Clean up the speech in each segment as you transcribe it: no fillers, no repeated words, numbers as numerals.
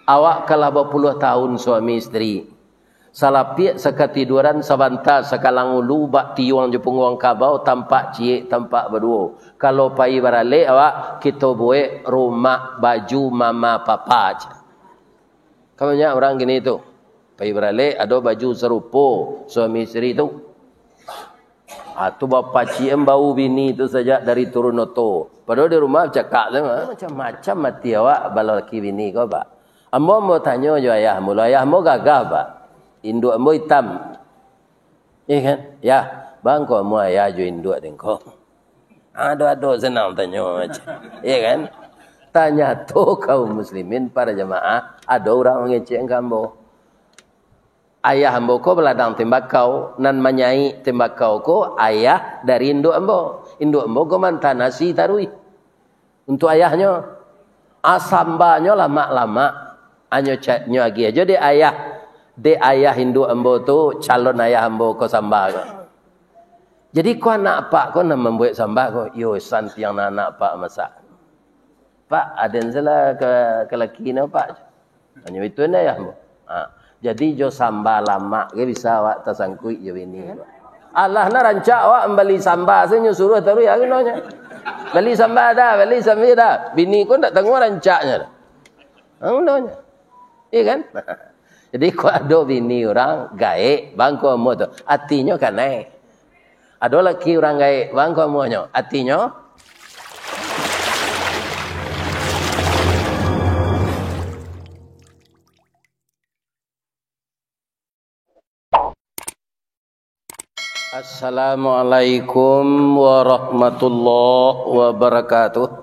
Awak kalah berpuluh tahun suami isteri. Salapiak sekatiduran sabanta sekalang ulu bak tiuang jepung wang kabau tampak ciek tampak berdua. Kalau pai barale awak kita buat rumah baju mama papa aja. Kamu banyak orang gini tu. Pai barale ada baju serupa suami isteri tu. Tu bapa ciek bau bini tu saja dari turun oto. Padahal di rumah cakap macam-macam mati awak bala laki bini kau pak. Ambo mau tanya jo ayahmu, ayahmu gagah pak. Induk ambo hitam. Ya kan? Ya, bang kau mau ayah jo induk dengko. Aduh senang tanya macam. Ya kan? Tanya tu kaum muslimin para jemaah, ada orang mengecek ambo. Ayah ambo ko beladang tembakau nan manyai tembakau ko ayah dari induk ambo. Induk ambo ko mantan nasi tarui. Untuk ayahnya. Asambanya lama-lama. Anyo chatnya lagi aja de ayah Hindu ambo tu calon ayah ambo ko samba ko. Jadi ko anak pak ko nak membuat samba ko yo sant yang anak pak masak. Pak aden salah ke laki na pak. Anyo itu na ya ambo. Jadi jo samba lama ke bisa awak tasangkui jo ini. Allah na rancak awak membeli samba senyo suruh taru ya ginonya. Beli samba dah. Bini ko ndak tanggung rancaknya dah. Ginonya. Iya kan? Jadi kalau ada bini orang gaik, bang kau mau tu, hatinya kan naik. Ada laki orang gaik, bang kau maunya, hatinya. Assalamualaikum warahmatullahi wabarakatuh.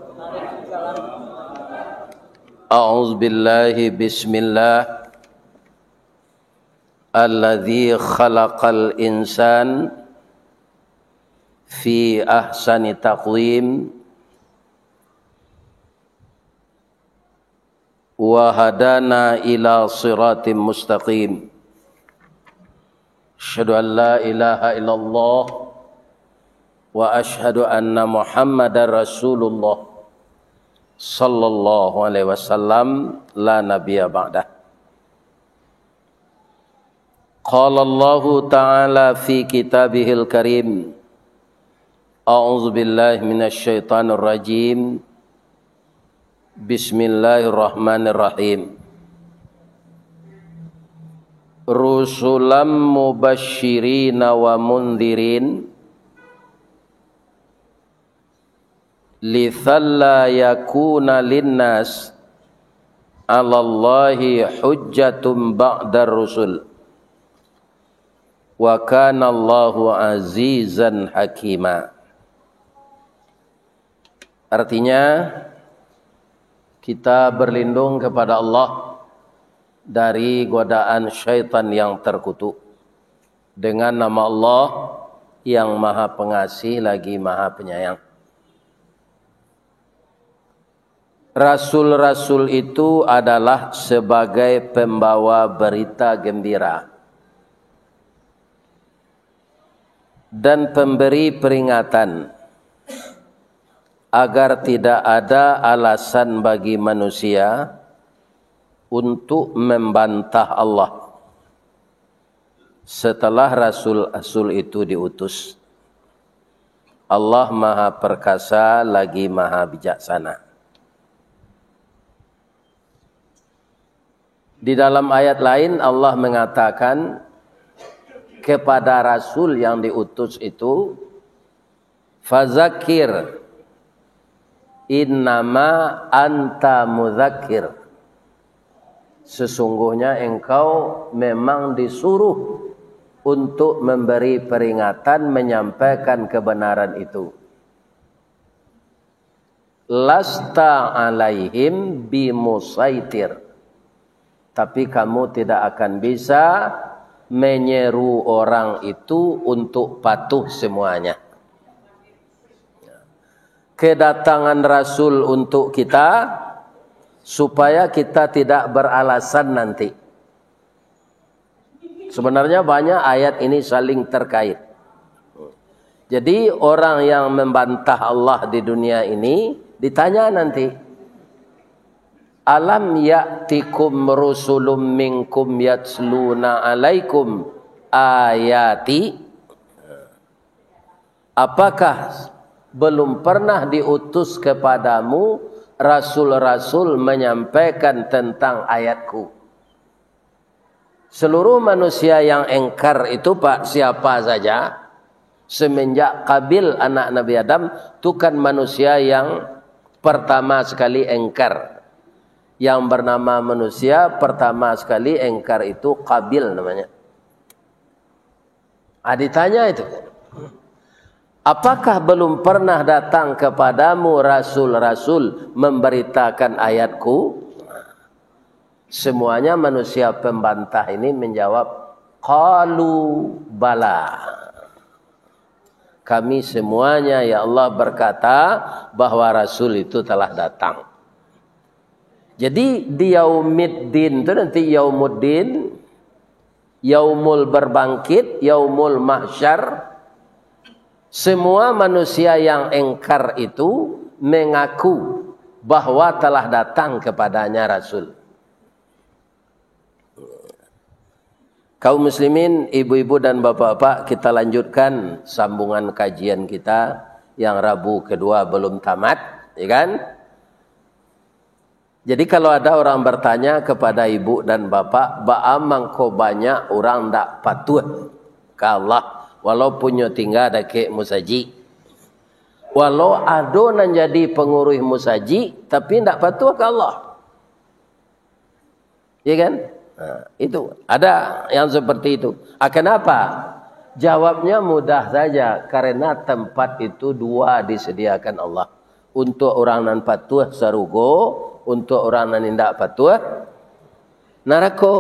A'udzubillahi bismillah alladzi khalaqal insan fi ahsani taqwim wa hadana ila siratim mustaqim. Asyhadu an la ilaha illallah wa asyhadu anna Muhammadar Rasulullah sallallahu alaihi wasallam la nabiyya ba'dah. Qala Allah ta'ala fi kitabihil karim. A'udzu billahi minasy syaithanir rajim. Bismillahirrahmanirrahim. Rusulam mubashshirina wa mundhirin lithalla yakuna linnas 'alallahi hujjatum ba'dar rusul wa kana Allahu azizan hakima. Artinya kita berlindung kepada Allah dari godaan syaitan yang terkutuk dengan nama Allah yang Maha Pengasih lagi Maha Penyayang. Rasul-rasul itu adalah sebagai pembawa berita gembira dan pemberi peringatan agar tidak ada alasan bagi manusia untuk membantah Allah setelah rasul-rasul itu diutus. Allah Maha Perkasa lagi Maha Bijaksana. Di dalam ayat lain Allah mengatakan kepada Rasul yang diutus itu, fazakir innama anta mudzakir. Sesungguhnya engkau memang disuruh untuk memberi peringatan, menyampaikan kebenaran itu. Lasta alaihim bimusaitir. Tapi kamu tidak akan bisa menyeru orang itu untuk patuh semuanya. Kedatangan Rasul untuk kita supaya kita tidak beralasan nanti. Sebenarnya banyak ayat ini saling terkait. Jadi orang yang membantah Allah di dunia ini ditanya nanti, Alam ya'tikum rusulun minkum yatsluna alaikum ayati. Apakah belum pernah diutus kepadamu rasul-rasul menyampaikan tentang ayatku? Seluruh manusia yang engkar itu Pak, siapa saja, semenjak Qabil anak Nabi Adam, itu kan manusia yang pertama sekali engkar. Yang bernama manusia pertama sekali engkar itu Qabil namanya. Ditanya itu, apakah belum pernah datang kepadamu rasul-rasul memberitakan ayatku? Semuanya manusia pembantah ini menjawab, qalu bala. Kami semuanya ya Allah berkata bahwa rasul itu telah datang. Jadi di yaumiddin itu nanti yaumuddin, yaumul berbangkit, yaumul mahsyar, semua manusia yang engkar itu mengaku bahwa telah datang kepadanya rasul. Kaum muslimin, ibu-ibu dan bapak-bapak, kita lanjutkan sambungan kajian kita yang Rabu kedua belum tamat, ya kan? Jadi kalau ada orang bertanya kepada ibu dan bapak, ba'amang ko banyak orang tak patuh ke Allah, walaupun nyo tinggal dake musaji. Walau ado nan jadi pengurus musaji, tapi tak patuh ke Allah. Ya kan? Nah, itu ada yang seperti itu. Kenapa? Jawabnya mudah saja, karena tempat itu dua disediakan Allah. Untuk orang nan patuh sarugo, untuk orang nan tidak patuh neraka.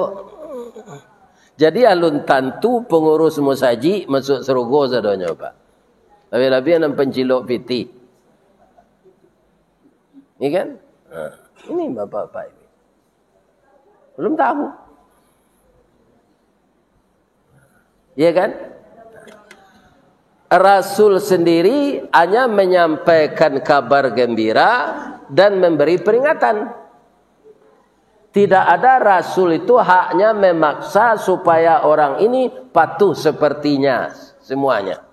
Jadi alun tantu pengurus musaji masuk surga sadonya Pak. Lebih-lebih nan pencilok piti. Ini kan? Ini bapak-bapak ini. Belum tahu. Iya kan? Rasul sendiri hanya menyampaikan kabar gembira dan memberi peringatan. Tidak ada rasul itu haknya memaksa supaya orang ini patuh sepertinya semuanya.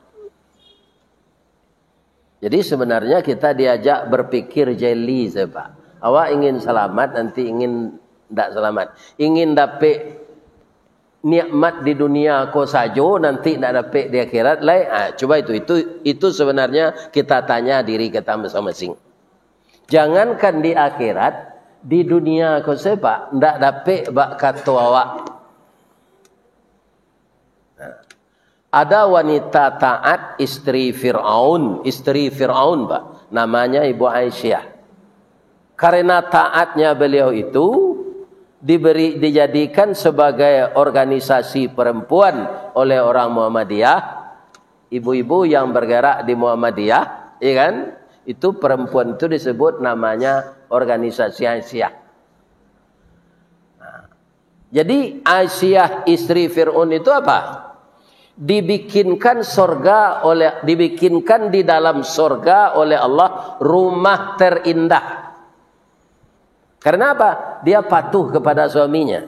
Jadi sebenarnya kita diajak berpikir jeli Pak. Awak ingin selamat, nanti ingin tidak selamat. Ingin dapat nikmat di dunia ko sajo, nanti tidak dapat di akhirat lain. Coba itu sebenarnya kita tanya diri kita masing-masing. Jangankan di akhirat, di dunia ko sepak tidak dapat bak kata awak. Ada wanita taat istri Fir'aun Pak, namanya Ibu Aisyah. Karena taatnya beliau itu dijadikan sebagai organisasi perempuan oleh orang Muhammadiyah, ibu-ibu yang bergerak di Muhammadiyah, ya kan? Itu perempuan itu disebut namanya organisasi Aisyah. Jadi Aisyah istri Fir'aun itu apa? Dibikinkan di dalam surga oleh Allah rumah terindah. Karena apa? Dia patuh kepada suaminya.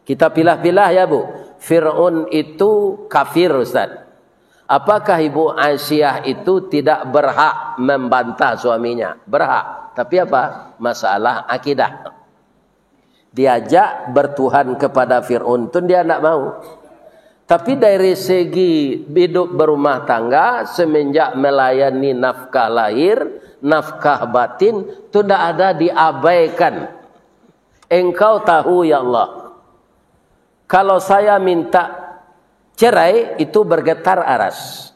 Kita pilah-pilah ya Bu. Fir'aun itu kafir Ustaz. Apakah Ibu Aisyah itu tidak berhak membantah suaminya? Berhak. Tapi apa? Masalah akidah. Diajak bertuhan kepada Fir'aun itu dia tidak mau. Tapi dari segi hidup berumah tangga, semenjak melayani nafkah lahir, nafkah batin, itu tidak ada diabaikan. Engkau tahu ya Allah, kalau saya minta cerai, itu bergetar aras.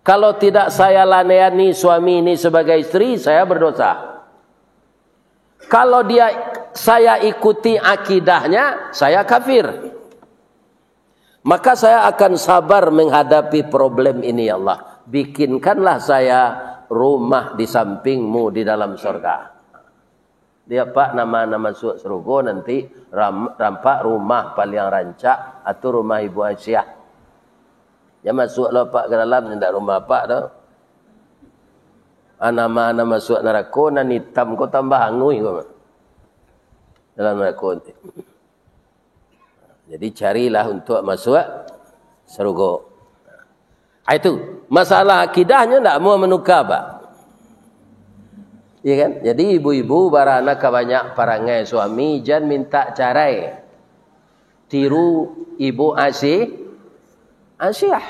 Kalau tidak saya layani suami ini sebagai istri, saya berdosa. Kalau saya ikuti akidahnya, saya kafir. Maka saya akan sabar menghadapi problem ini ya Allah. Bikinkanlah saya rumah di sampingmu di dalam surga. Dia Pak nama-nama surga nanti rampak rumah paling rancak atau rumah Ibu Aisyah. Ya masuklah Pak ke dalam, tidak rumah Pak dah. Nama-nama masuk neraka nan hitam kau tambah hangui kau. dalam neraka nanti. Jadi carilah untuk masuk syurga. Itu masalah akidahnya tak mau menukar pak. Ya kan? Jadi ibu-ibu baranak banyak parangai suami jangan minta carai. Tiru ibu Aisyah.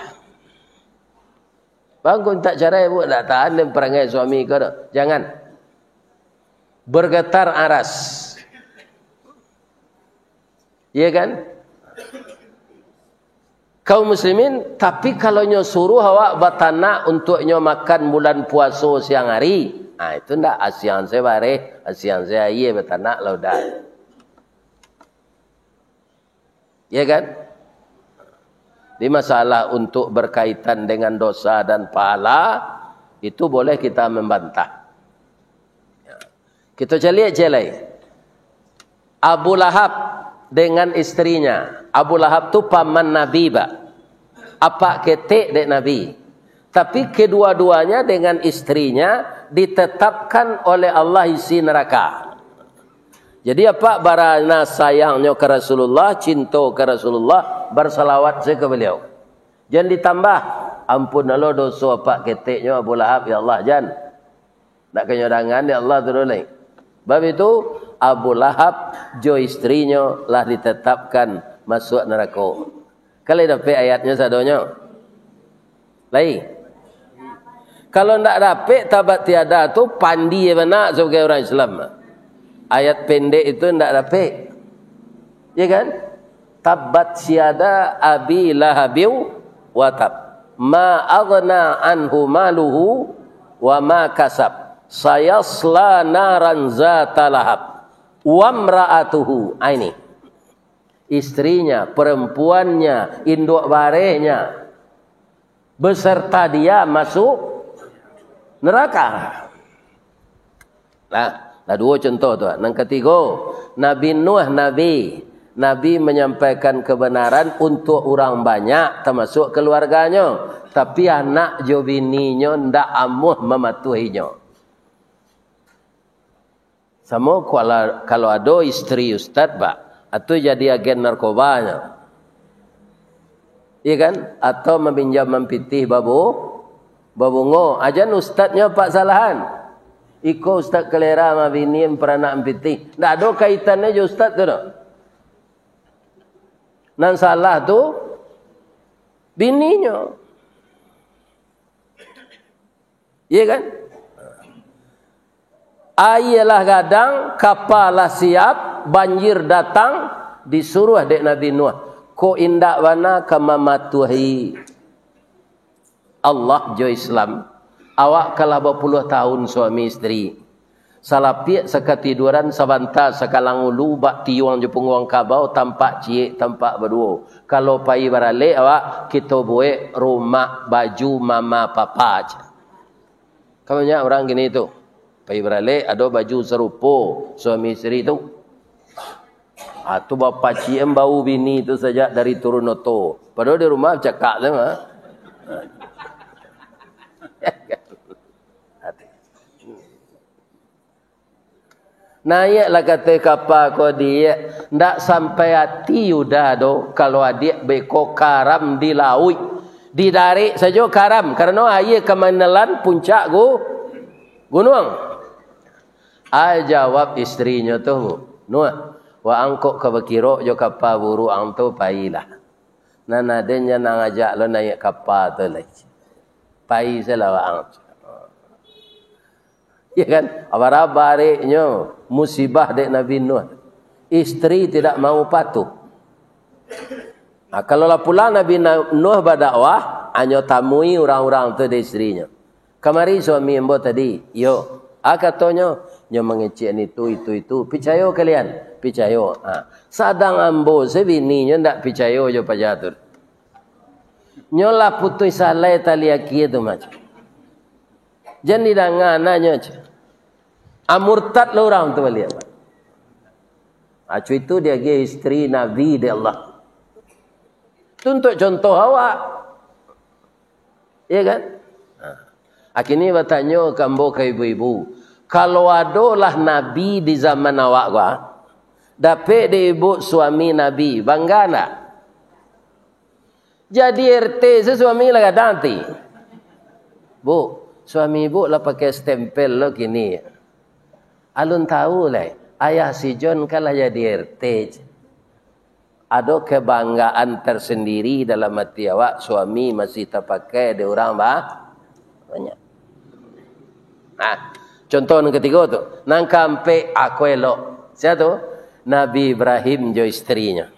Bangun tak carai ibu tak tahan dan perangai suami kau dah. Jangan. Bergetar aras. Ya kan? Kaum muslimin, tapi kalau nyo suruh awak batana untuk nyo makan bulan puasa siang hari, itu ndak asian saya bare, asian saya iya batana laudah. Ya kan? Di masalah untuk berkaitan dengan dosa dan pahala, itu boleh kita membantah. Kita celai. Abu Lahab dengan istrinya. Abu Lahab tu paman Nabi ba. Apa ketek dek Nabi. Tapi kedua-duanya dengan istrinya ditetapkan oleh Allah isi neraka. Jadi apa barana sayangnya ke Rasulullah, cinta ke Rasulullah, bersalawat saya ke beliau. Jangan ditambah. Ampun Allah dosa apa keteknya Abu Lahab ya Allah jangan. Tak kenyodangan ya Allah terulai. Sebab itu Abu Lahab jo istrinya lah ditetapkan masuk neraka. Kalau dapat ayatnya sadonya. Lain. Kalau ndak dapat tabat tiada tu pandi benar sebagai orang Islam. Ayat pendek itu ndak dapat. Ya kan? Tabat siada abi lahabiu wa tab. Ma aghna anhu maluhu wa ma kasab. Sayasla naran zata lahab wa mra'atuhu. Ini istrinya, perempuannya, induk barehnya beserta dia masuk neraka. Nah, dua contoh tu. Yang ketiga, Nabi Nuh Nabi menyampaikan kebenaran untuk orang banyak termasuk keluarganya, tapi anak jo bininya ndak amuh mematuhinya. Sama kalau ada istri ustaz pak, atau jadi agen narkobanya, iya kan? Atau meminjam mempitih babungo, ajan ustaznya pak salahan. Iko ustaz kelera ma bini peranak mempitih, ndak ada kaitannya je ustaz tu dah. Nan salah tu bininya, iya kan? Ayalah gadang, kapalah siap, banjir datang, disuruh dek Nabi Nuh. Ko indak wana kama matuhi Allah jo Islam. Awak kalah berpuluh tahun suami isteri. Salapiak sekatiduran sabanta sekalang ulu bak tiuang je penguang kabau tampak ciek tampak berdua. Kalau pai barale awak kita buat rumah baju mama papa aja. Kamunya orang gini tu. Pai berale ada baju serupa suami isteri tu. Tu bapa ciem bau bini tu saja dari turun oto. Padahal di rumah cakap sama. Naiklah kata kapal kau dia ndak sampai hati udah do kalau adik beko karam di laut didarik saja karam karena air kemenelan puncak gunung. Jawab istrinya tu, Nuh, wa angkok ke bekiro jo kapal buru ang tu pailah. Nana denya nang ajak lo naik kapal tu lagi. Pai selawa ang. Ya kan? Abara bariknya musibah dek Nabi Nuh. Istri tidak mau patuh. Kalau lah pula Nabi Nuh berdakwah, hanya tamui orang-orang tu de istrinya. Kamari suami embo tadi, yo, katanya nyo mengecek itu. Picayo kalian? Picayo. Sadang ambo sebini nyo ndak picayo jo pajatur. Nyo lah putus salai tali aki tu macam. Jangan didangan nanya. Amurtad lo orang tu balik. Itu dia istri Nabi de Allah. Itu untuk contoh awak. Ya kan? Akhirnya bertanya kambo ke ibu-ibu. Kalau adalah Nabi di zaman awak gua, Dapat di ibu suami Nabi. Bangga tak? Jadi RT suami lah nanti. Bu, suami ibu lah pakai stempel lo kini. Alun tahu lah. Ayah si John kalah jadi RT. Ada kebanggaan tersendiri dalam hati awak. Suami masih terpakai di orang banyak. Contoh yang ketiga tu. Nang kampe aku elok. Siapa tu? Nabi Ibrahim jo istrinya.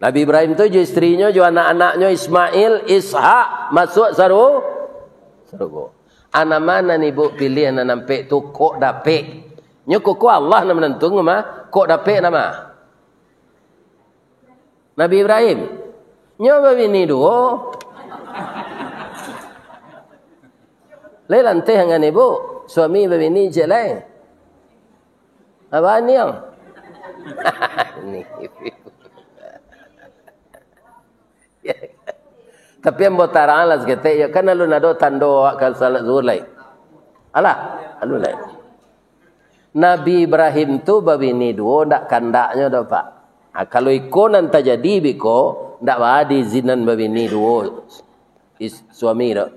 Nabi Ibrahim tu jo istrinya, jo anak-anaknya Ismail, Ishak masuk surga. Anak mana ni bu pilih anak nampak tu kok dapek. Nyo kok Allah nak menentung mah kok dapek nama. Nabi Ibrahim. Nyo bini dua. Lai lanteh dengan ibu, suami bini je lain. Apa ni yang? Ni. Tapi yang botaran lah sekete, ya kan alun ada tando akal salat zuhur lain. Alah, alun lain. Nabi Ibrahim tu babini dua ndak kandaknya dah pak. Kalau ikon nanti jadi biko ndak wadi zinan babini dua suami dah.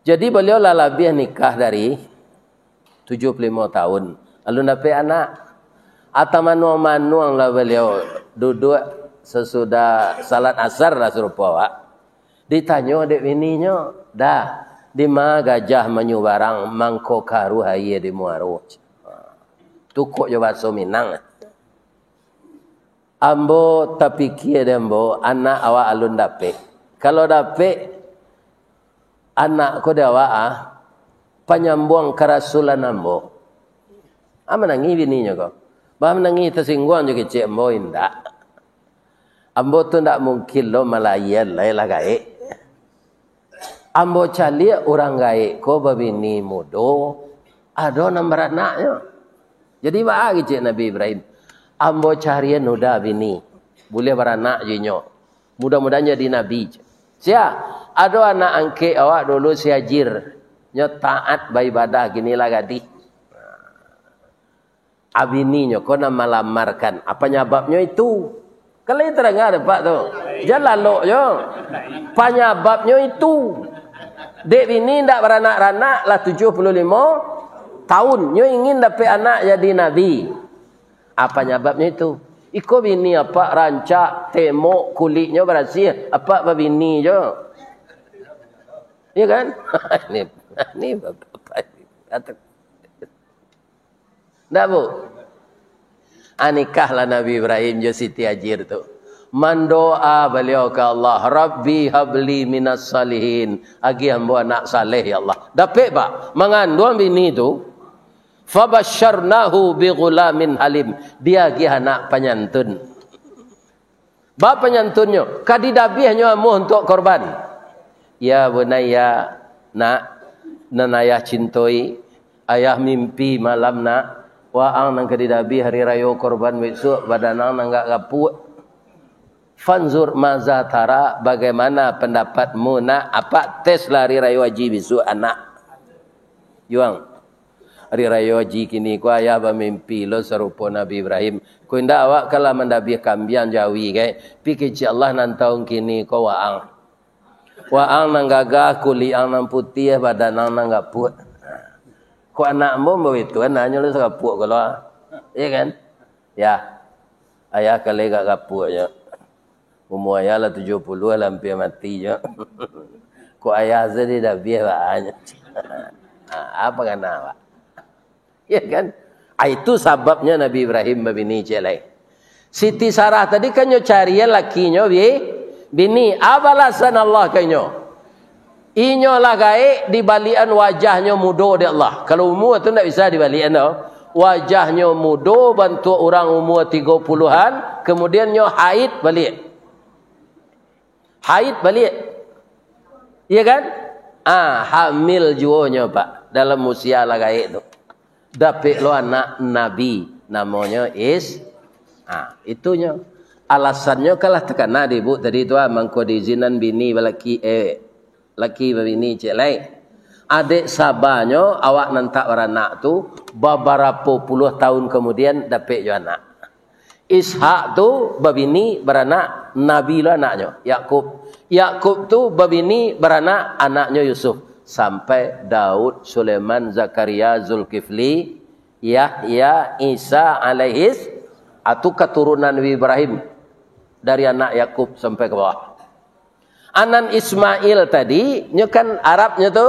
Jadi beliau lah lebih nikah dari 75 tahun. Alun dapat anak. Atau manuang lah beliau duduk sesudah salat asar lah serupa wak. Ditanya adik bininya, dah di mana gajah menyu barang mangko karu haye di muaro. Tukuk jo bahasa Minang. Ambo tapikir dembo anak awak alun dapet. Kalau dapet anak ko dewa penyambung kerasulan ambo. Menangi bininya ko. Bah menangi tersinggung jo kecik ambo indak. Ambo tu ndak mungkin lo malayan lah gaik. Ambo cali orang gaik ko babini mudo ada nombor anaknya. Jadi bagi cik Nabi Ibrahim. Ambo carian udah bini. Boleh beranak jinyo. Mudah-mudahan jadi nabi. Sia, ada anak angke awak dulu siajir. Nyo taat beribadah ginilah gadi. Abininya kau nak melamarkan. Apa nyababnya itu? Kalau itu terangkan pak tu. Jangan lalu je. Penyababnya itu. Dek bini tak beranak-ranak lah 75 tahun. Nyo ingin dapat anak jadi nabi. Apa nyababnya itu? Iko bini apa rancak, temok, kulitnya bersih. Apa bini je. Ya kan? Ini apa? Tak bu? Nikahlah Nabi Ibrahim je Siti Hajir tu. Mandoa beliau ke Allah, Rabbi habli minas salihin. Agi hamba anak saleh ya Allah. Dapat pak? Mengandung bini tu. Fabasyarnahu bi ghulamin halim. Dia agi anak penyantun. Ba penyantunnya, kadidabihnya amuh untuk korban. Ya bunaya, nak nanayah cintoi, ayah mimpi malam nak. Waang nang kadidabi hari raya korban besok badanang nang gak kaput. Fanzur maza tara, bagaimana pendapatmu nak apa tes lah hari raya haji besok anak. Yuang. Hari raya haji kini ku ayah bermimpi lo serupa Nabi Ibrahim. Ku indah awak kalau mendabi kambian jawi kai. Pikir Allah nan tahun kini ku waang. Waang nang gagah kuliang nang putih badanang nang kaput. Kau anakmu begitu kan hanya lu kapuk kalau ya kan ya ayah kali gak kapuk je umur ayah lah 70 lah hampir mati je kau ayah jadi dah biar banyak apa kan awak ya kan itu sebabnya Nabi Ibrahim bini celai Siti Sarah tadi kan nyo cari lakinya bini apa alasan Allah kanyo inyo lah gaik dibalian wajahnya mudo de Allah. Kalau umur tu tak bisa dibalian tau. Wajahnya mudo bantu orang umur 30-an, kemudian nyo haid balik. Haid balik. Iya kan? Hamil juonya pak dalam usia lah gaik tu. Dapat lo anak nabi namanya itunya. Alasannya kalah tekan nadi bu tadi tu mangko diizinan bini laki bini cik lain. adik sabarnya awak nantak beranak tu beberapa puluh tahun kemudian dapat jo anak. Ishak tu babini beranak Nabi lah anaknya Yakub. Yakub tu babini beranak anaknya Yusuf sampai Daud, Sulaiman, Zakaria, Zulkifli, Yahya, Isa alaihis atau keturunan Nabi Ibrahim dari anak Yakub sampai ke bawah. Anan Ismail tadi nya kan Arabnya tu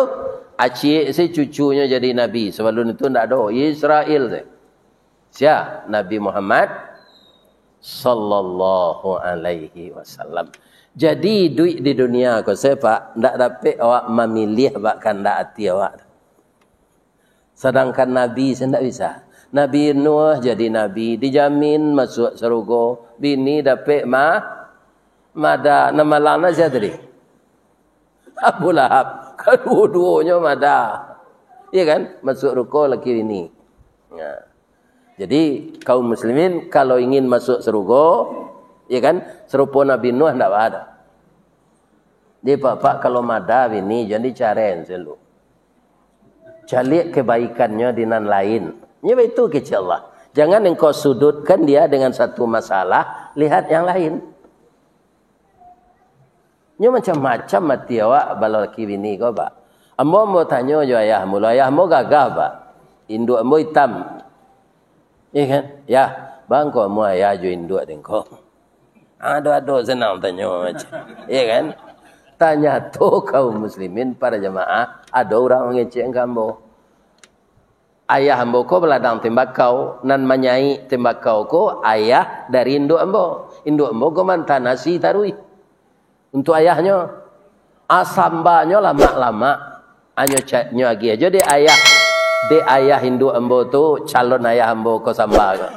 acik si cucunya jadi nabi. Sebelum itu ndak ada Israel tu. Siapa? Nabi Muhammad sallallahu alaihi wasallam. Jadi duit di dunia ko sepak ndak dapat awak memilih bahkan ndak hati awak. Sedangkan nabi saya ndak bisa. Nabi Nuh jadi nabi dijamin masuk surga. Bini dapat mada nama lana saya tadi. Abu Lahab kedua-duanya mada. Iya kan? Masuk ruko laki ini. Ya. Jadi kaum muslimin kalau ingin masuk surga, ya kan? Serupa Nabi Nuh enggak ada. Dia pak kalau mada ini jadi caren selalu. Cari kebaikannya di nan lain. Ya itu kecil Allah. Jangan engkau sudutkan dia dengan satu masalah, lihat yang lain. Nya macam-macam mati awak bala laki bini kau pak. Ambo mau tanya jo ayahmu, ayahmu gagah pak. Induk ambo hitam. Iya kan? Ya, bang kau mau ayah jo induk dengko. Ada senang tanya macam. Iya kan? Tanya tu kaum muslimin para jemaah, ada orang mengecek ambo. Ayah ambo ko beladang tembakau nan manyai tembakau ko ayah dari induk ambo. Induk ambo ko mantan nasi tarui. Untuk ayahnya asambanya lama-lama anyo chatnya lagi aja dia ayah Hindu ambo tu calon ayah ambo ko samba ko.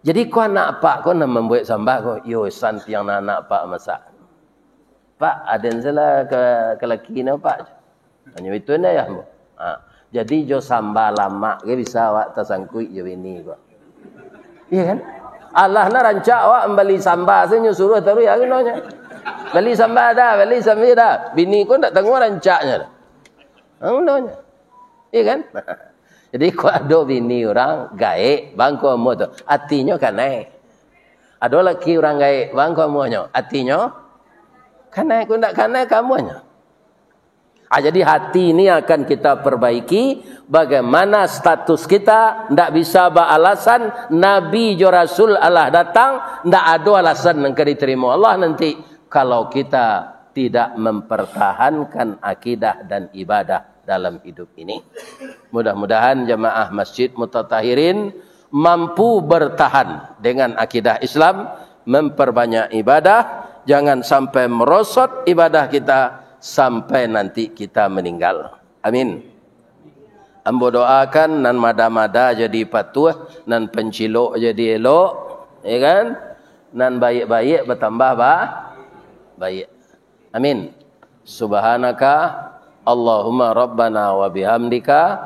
Jadi ko anak pak ko nak membuat samba ko yo santi yang anak pak masak. Pak aden salah ke laki na pak. Hanya itu na ayah ambo. Jadi jo samba lama ke bisa awak tersangkui jo ini ko. Iya kan? Allah na rancak awak membeli samba senyo suruh taru ya ginanya. Beli sambal dah, beli sambal dah. Bini kau tak tengok rancaknya dah. Namanya. Iya kan? Jadi kau ada bini orang gaik, bang kau mau tu. Hatinya kan naik. Ada laki orang gaik, bang kau maunya. Hatinya kan naik, kau tak kan naik kamunya. Jadi hati ini akan kita perbaiki. Bagaimana status kita tidak bisa beralasan Nabi jo Rasul Allah datang, tidak ada alasan yang diterima Allah nanti kalau kita tidak mempertahankan akidah dan ibadah dalam hidup ini. Mudah-mudahan jemaah Masjid Mutatahirin mampu bertahan dengan akidah Islam, memperbanyak ibadah, jangan sampai merosot ibadah kita sampai nanti kita meninggal. Amin. Ambo doakan nan mada-mada jadi patuh, nan pencilok jadi elok, ya kan? Nan baik-baik bertambah baik. Amin. Subhanaka Allahumma rabbana wa bihamdika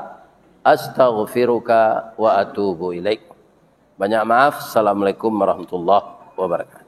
astaghfiruka wa atubu ilaik. Banyak maaf. Assalamualaikum warahmatullahi wabarakatuh.